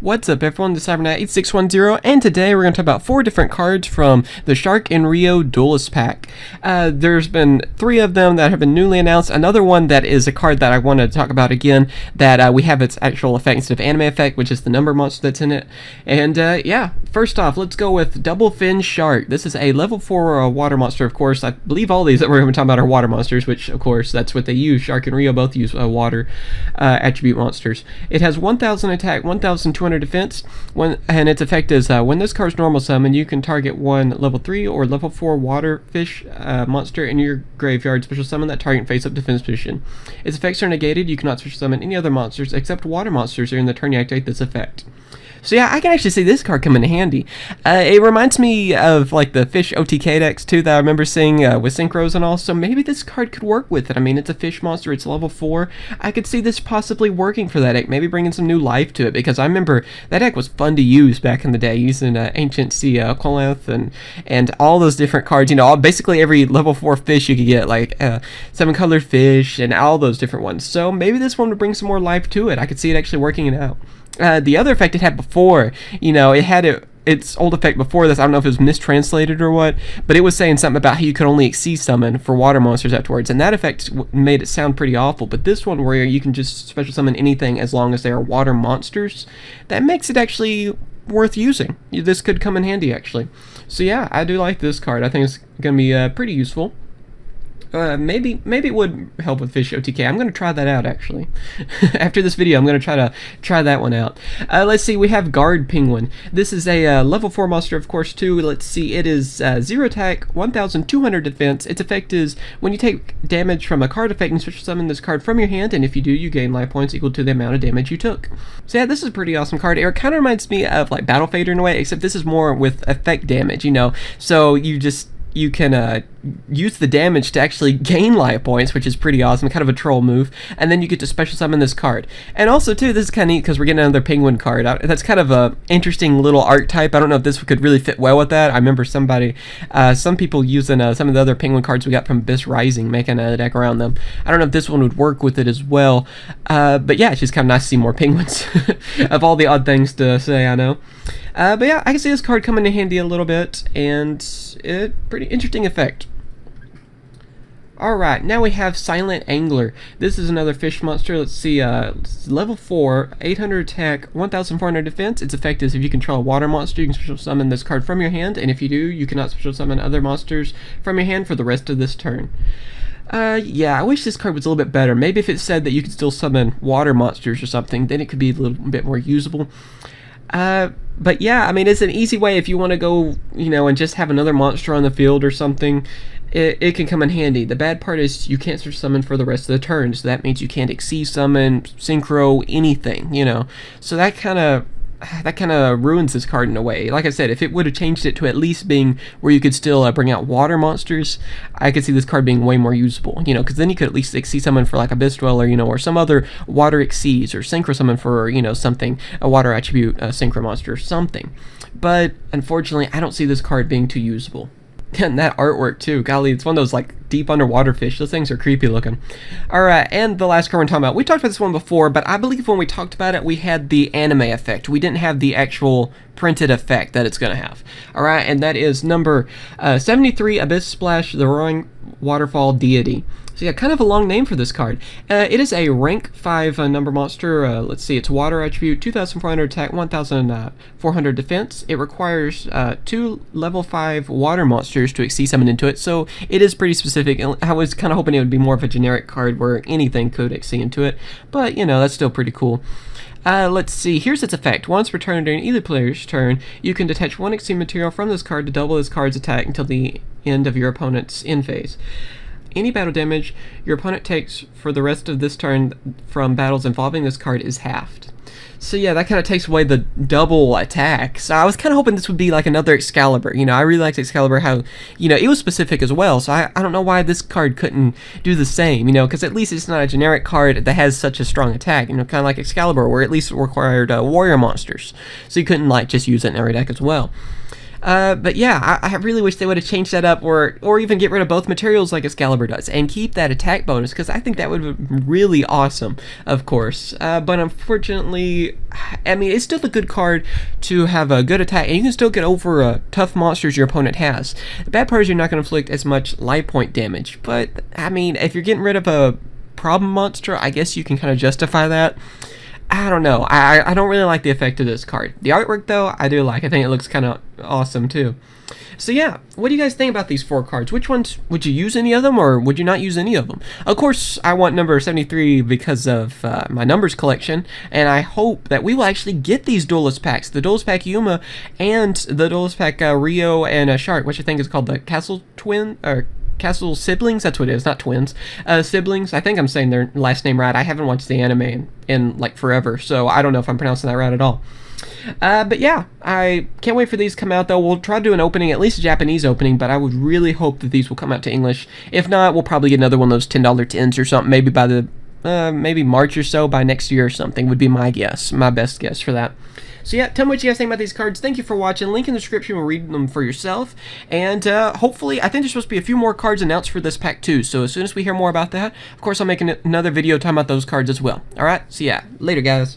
What's up everyone, this is CyberKnight 8610, and today we're going to talk about 4 different cards from the Shark Rio Duelist Pack. There's been 3 of them that have been newly announced. Another one that is a card that I want to talk about again, that we have its actual effect instead of anime effect, which is the number monster that's in it. And yeah, first off, let's go with Double Fin Shark. This is a level 4 water monster, of course. I believe all these that we're going to talk about are water monsters, which of course that's what they use. Shark and Rio both use water attribute monsters. It has 1000 attack, 1200 defense, and its effect is when this card's normal summon, you can target one level 3 or level 4 water fish monster in your graveyard, special summon that target face up defense position. Its effects are negated. You cannot special summon any other monsters except water monsters during the turn you activate this effect. So yeah, I can actually see this card coming in handy. It reminds me of like the fish OTK decks too that I remember seeing with synchros and all, so maybe this card could work with it. I mean, it's a fish monster, it's level 4. I could see this possibly working for that deck, maybe bringing some new life to it, because I remember that deck was fun to use back in the day, using Ancient Sea Coleth and all those different cards. You know, basically every level 4 fish you could get, like 7-colored fish and all those different ones. So maybe this one would bring some more life to it. I could see it actually working it out. The other effect it had before, you know, it had its old effect before this. I don't know if it was mistranslated or what, but it was saying something about how you could only exceed summon for water monsters afterwards, and that effect made it sound pretty awful. But this one, where you can just special summon anything as long as they are water monsters, that makes it actually worth using. This could come in handy, actually. So yeah, I do like this card. I think it's going to be pretty useful. Maybe it would help with Fish OTK. I'm going to try that out, actually. After this video, I'm going to try that one out. Let's see, we have Guard Penguin. This is a level 4 monster, of course, too. Let's see, it is 0 attack, 1200 defense. Its effect is when you take damage from a card effect and special summon this card from your hand, and if you do, you gain life points equal to the amount of damage you took. So yeah, this is a pretty awesome card. It kind of reminds me of like Battle Fader in a way, except this is more with effect damage, you know. So you can use the damage to actually gain life points, which is pretty awesome, kind of a troll move, and then you get to special summon this card. And also too, this is kind of neat because we're getting another penguin card. That's kind of a interesting little archetype. I don't know if this could really fit well with that. I remember some people using some of the other penguin cards we got from Abyss Rising, making a deck around them. I don't know if this one would work with it as well, but yeah, it's just kind of nice to see more penguins of all the odd things to say, I know. But yeah, I can see this card coming in handy a little bit, and pretty interesting effect. Alright, now we have Silent Angler. This is another fish monster. Let's see, level 4, 800 attack, 1400 defense. Its effect is if you control a water monster, you can special summon this card from your hand, and if you do, you cannot special summon other monsters from your hand for the rest of this turn. Yeah, I wish this card was a little bit better. Maybe if it said that you could still summon water monsters or something, then it could be a little bit more usable. But yeah, I mean, it's an easy way if you want to go, you know, and just have another monster on the field or something. It can come in handy. The bad part is you can't search summon for the rest of the turn, so that means you can't exceed summon, synchro, anything, you know. So that kind of ruins this card in a way. Like I said, if it would have changed it to at least being where you could still bring out water monsters, I could see this card being way more usable, you know, because then you could at least exceed summon for like Abyss Dweller, you know, or some other water exceeds, or synchro summon for, you know, something, a water attribute synchro monster or something. But unfortunately, I don't see this card being too usable. And that artwork too, golly, it's one of those like deep underwater fish. Those things are creepy looking. Alright, and the last card we're talking about, we talked about this one before, but I believe when we talked about it, we had the anime effect. We didn't have the actual printed effect that it's going to have. Alright, and that is number 73, Abyss Splash, the Roaring Waterfall Deity. So yeah, kind of a long name for this card. It is a rank 5 number monster. Let's see, it's water attribute, 2400 attack, 1400 defense. It requires 2 level 5 water monsters to exceed summon into it, so it is pretty specific. I was kind of hoping it would be more of a generic card where anything could exceed into it, but you know, that's still pretty cool. Let's see, here's its effect. Once per turn during either player's turn, you can detach 1 exceed material from this card to double this card's attack until the end of your opponent's end phase. Any battle damage your opponent takes for the rest of this turn from battles involving this card is halved. So yeah, that kind of takes away the double attack. So I was kind of hoping this would be like another Excalibur. You know, I really liked Excalibur, how, you know, it was specific as well. So I don't know why this card couldn't do the same, you know, because at least it's not a generic card that has such a strong attack. You know, kind of like Excalibur, where at least it required warrior monsters. So you couldn't like just use it in every deck as well. But yeah, I really wish they would have changed that up, or even get rid of both materials like Excalibur does, and keep that attack bonus, because I think that would have been really awesome, of course. But unfortunately, I mean, it's still a good card to have a good attack, and you can still get over tough monsters your opponent has. The bad part is you're not going to inflict as much life point damage, but I mean, if you're getting rid of a problem monster, I guess you can kind of justify that. I don't know. I don't really like the effect of this card. The artwork, though, I do like. I think it looks kind of awesome, too. So yeah, what do you guys think about these 4 cards? Which ones, would you use any of them, or would you not use any of them? Of course, I want number 73 because of my numbers collection, and I hope that we will actually get these Duelist Packs. The Duelist Pack Yuma and the Duelist Pack Rio and Shark, which I think is called the Castle Twin, or Castle Siblings, that's what it is, not twins. Siblings, I think I'm saying their last name right. I haven't watched the anime in like forever, so I don't know if I'm pronouncing that right at all. But yeah, I can't wait for these to come out, though. We'll try to do an opening, at least a Japanese opening, but I would really hope that these will come out to English. If not, we'll probably get another one of those $10 tins or something, maybe by the maybe March or so, by next year or something, would be my guess, my best guess for that. So yeah, tell me what you guys think about these cards. Thank you for watching. Link in the description. We'll read them for yourself. And hopefully, I think there's supposed to be a few more cards announced for this pack too. So as soon as we hear more about that, of course, I'll make another video talking about those cards as well. Alright, so yeah, later guys.